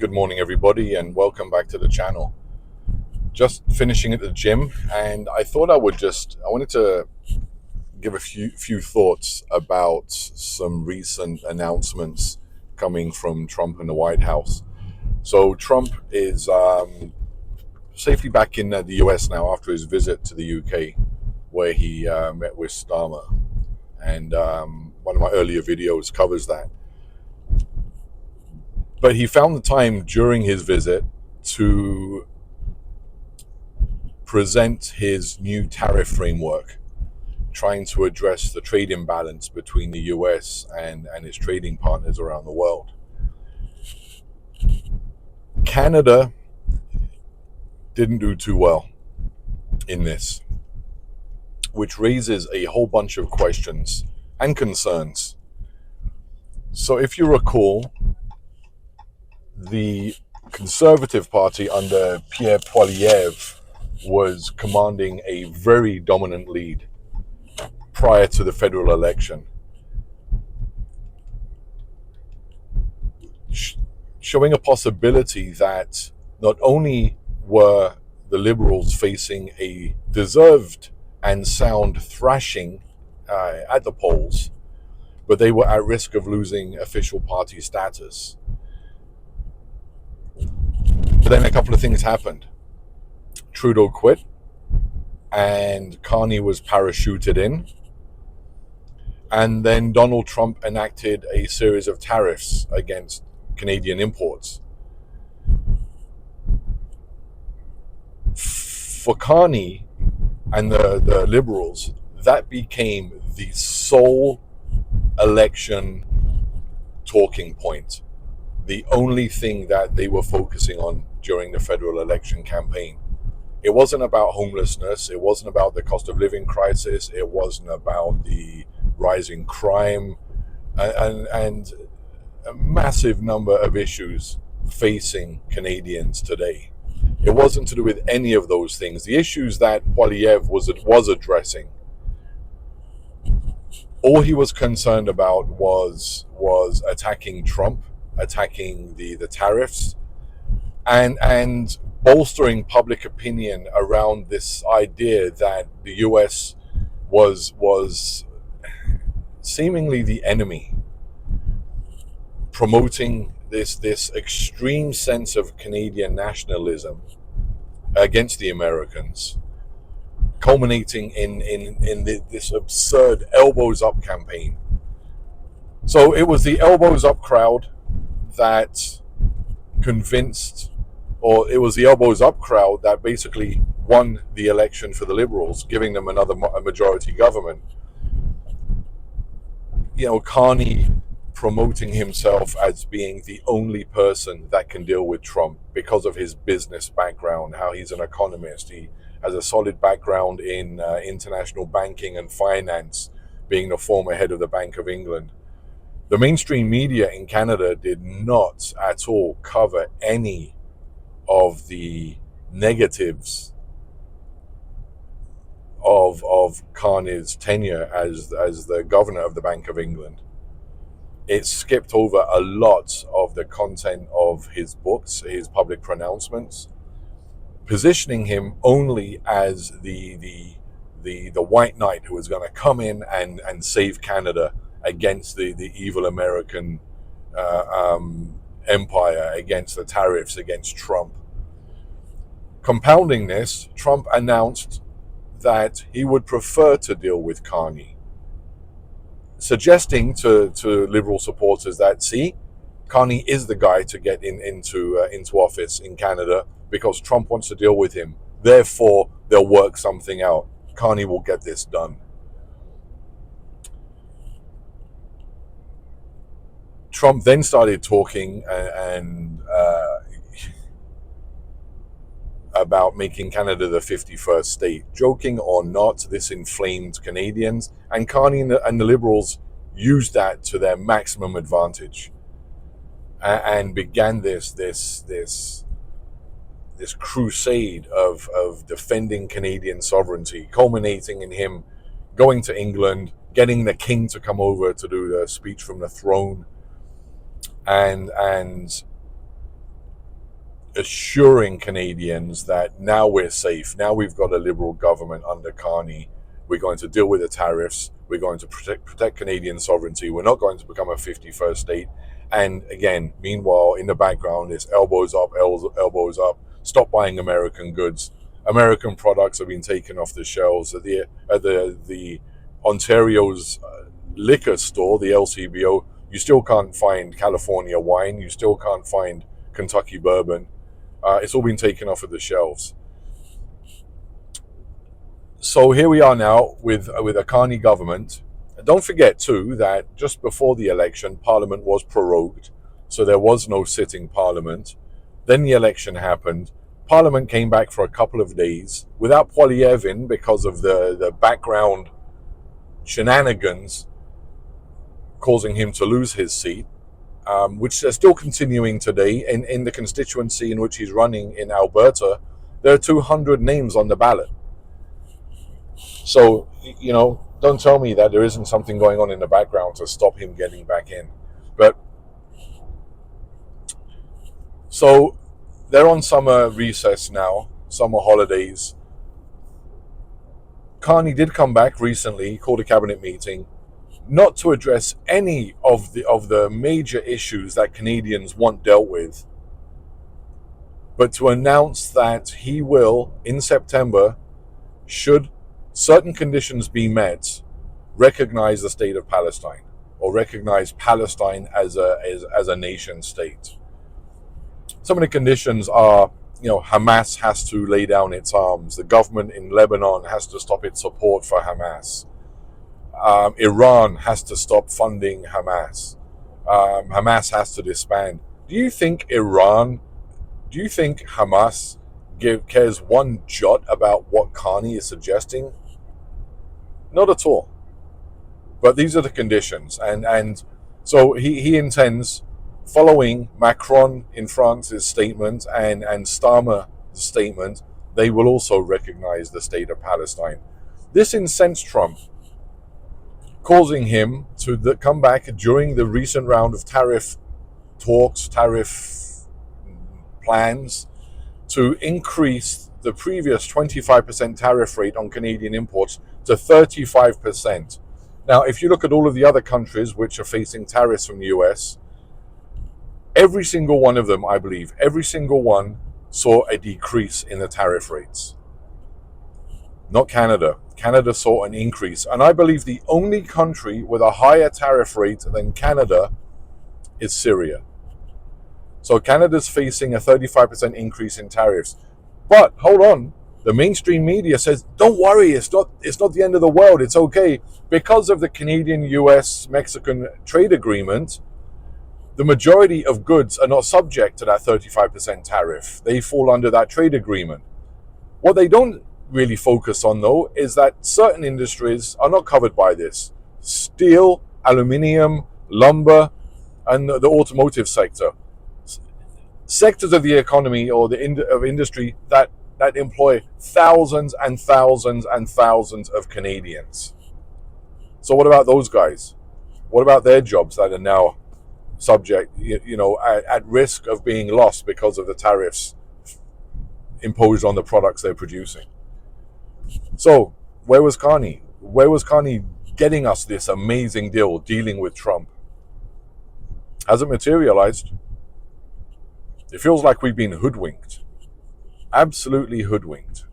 Good morning, everybody, and welcome back to the channel. Just finishing at the gym, and I wanted to give a few thoughts about some recent announcements coming from Trump and the White House. So Trump is safely back in the US now after his visit to the UK, where he met with Starmer, and one of my earlier videos covers that. But he found the time during his visit to present his new tariff framework, trying to address the trade imbalance between the US and its trading partners around the world. Canada didn't do too well in this, which raises a whole bunch of questions and concerns. So if you recall, the Conservative Party under Pierre Poilievre was commanding a very dominant lead prior to the federal election, showing a possibility that not only were the Liberals facing a deserved and sound thrashing at the polls, but they were at risk of losing official party status. But then a couple of things happened. Trudeau quit, and Carney was parachuted in. And then Donald Trump enacted a series of tariffs against Canadian imports. For Carney and the Liberals, that became the sole election talking point, the only thing that they were focusing on during the federal election campaign. It wasn't about homelessness. It wasn't about the cost of living crisis. It wasn't about the rising crime and a massive number of issues facing Canadians today. It wasn't to do with any of those things. The issues that Poilievre was addressing, all he was concerned about was attacking Trump, attacking the tariffs, and bolstering public opinion around this idea that the US was seemingly the enemy, promoting this extreme sense of Canadian nationalism against the Americans, culminating in this absurd elbows up campaign. So it was the elbows up crowd that convinced, or it was the elbows up crowd that basically won the election for the Liberals, giving them a majority government. Carney promoting himself as being the only person that can deal with Trump because of his business background, how he's an economist. He has a solid background in international banking and finance, being the former head of the Bank of England. The mainstream media in Canada did not at all cover any of the negatives of Carney's tenure as the governor of the Bank of England. It skipped over a lot of the content of his books, his public pronouncements, positioning him only as the white knight who was going to come in and save Canada against the evil American empire, against the tariffs, against Trump. Compounding this, Trump announced that he would prefer to deal with Carney, suggesting to Liberal supporters that, see, Carney is the guy to get into office in Canada because Trump wants to deal with him. Therefore, they'll work something out. Carney will get this done. Trump then started talking about making Canada the 51st state. Joking or not, this inflamed Canadians, and Carney and the Liberals used that to their maximum advantage, and began this crusade of defending Canadian sovereignty, culminating in him going to England, getting the king to come over to do the speech from the throne, and assuring Canadians that now we're safe. Now we've got a Liberal government under Carney. We're going to deal with the tariffs. We're going to protect Canadian sovereignty. We're not going to become a 51st state. And again, meanwhile, in the background, it's elbows up, elbows up. Stop buying American goods. American products have been taken off the shelves at the Ontario's liquor store, the LCBO. You still can't find California wine. You still can't find Kentucky bourbon. It's all been taken off of the shelves. So here we are now with a Carney government. And don't forget too that just before the election, Parliament was prorogued, so there was no sitting Parliament. Then the election happened. Parliament came back for a couple of days without Poilievre because of the background shenanigans causing him to lose his seat, which they're still continuing today in the constituency in which he's running in Alberta. There are 200 names on the ballot. So, don't tell me that there isn't something going on in the background to stop him getting back in. But so they're on summer recess now, summer holidays. Carney did come back recently, called a cabinet meeting, not to address any of the major issues that Canadians want dealt with, but to announce that he will, in September, should certain conditions be met, recognize the state of Palestine, or recognize Palestine as a nation state. Some of the conditions are, Hamas has to lay down its arms. The government in Lebanon has to stop its support for Hamas. Iran has to stop funding Hamas. Hamas has to disband. Do you think Hamas cares one jot about what Carney is suggesting? Not at all. But these are the conditions. And so he intends, following Macron in France's statement and Starmer's statement, they will also recognize the state of Palestine. This incensed Trump, causing him to come back during the recent round of tariff talks, tariff plans, to increase the previous 25% tariff rate on Canadian imports to 35%. Now, if you look at all of the other countries which are facing tariffs from the US, every single one of them, I believe, every single one saw a decrease in the tariff rates. Not Canada. Canada saw an increase. And I believe the only country with a higher tariff rate than Canada is Syria. So Canada's facing a 35% increase in tariffs. But hold on, the mainstream media says, don't worry, it's not the end of the world, it's okay. Because of the Canadian-US-Mexican trade agreement, the majority of goods are not subject to that 35% tariff. They fall under that trade agreement. What they don't really focus on, though, is that certain industries are not covered by this. Steel, aluminium, lumber, and the automotive sector. Sectors of the economy or of industry that employ thousands and thousands and thousands of Canadians. So what about those guys? What about their jobs that are now subject, at risk of being lost because of the tariffs imposed on the products they're producing? So where was Carney? Where was Carney getting us this amazing deal dealing with Trump? Hasn't materialized. It feels like we've been hoodwinked. Absolutely hoodwinked.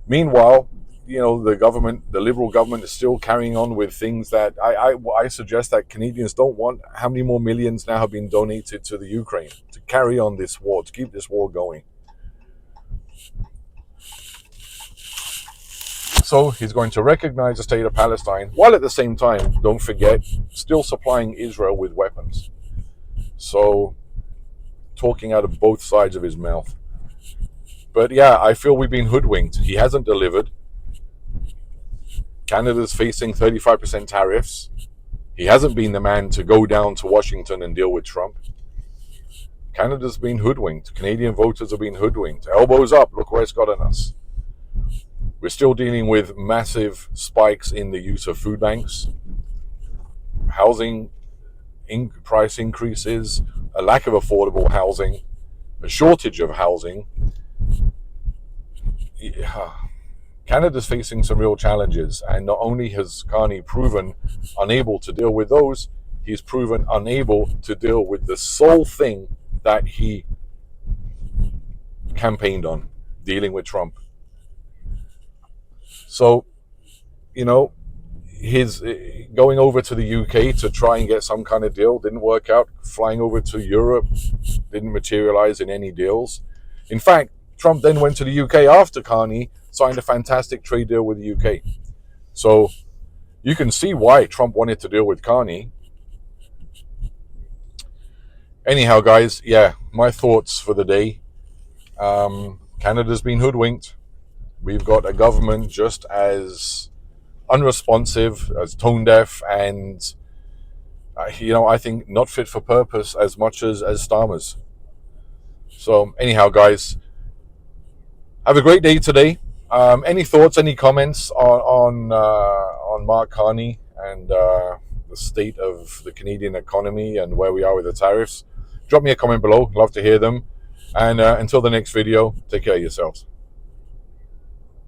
Meanwhile, the Liberal government is still carrying on with things that I suggest that Canadians don't want. How many more millions now have been donated to the Ukraine to carry on this war, to keep this war going? So he's going to recognize the state of Palestine, while at the same time, don't forget, still supplying Israel with weapons. So, talking out of both sides of his mouth. But yeah, I feel we've been hoodwinked. He hasn't delivered. Canada's facing 35% tariffs. He hasn't been the man to go down to Washington and deal with Trump. Canada's been hoodwinked. Canadian voters have been hoodwinked. Elbows up, look where it's gotten us. We're still dealing with massive spikes in the use of food banks, housing price increases, a lack of affordable housing, a shortage of housing, Canada's facing some real challenges. And not only has Carney proven unable to deal with those, he's proven unable to deal with the sole thing that he campaigned on, dealing with Trump. So, his going over to the UK to try and get some kind of deal didn't work out. Flying over to Europe didn't materialize in any deals. In fact, Trump then went to the UK after Carney signed a fantastic trade deal with the UK. So you can see why Trump wanted to deal with Carney. Anyhow, guys, my thoughts for the day. Canada's been hoodwinked. We've got a government just as unresponsive, as tone deaf, and I think not fit for purpose as much as Starmer's. So anyhow, guys, have a great day today. Any thoughts, any comments on Mark Carney and the state of the Canadian economy and where we are with the tariffs? Drop me a comment below. Love to hear them. And until the next video, take care of yourselves.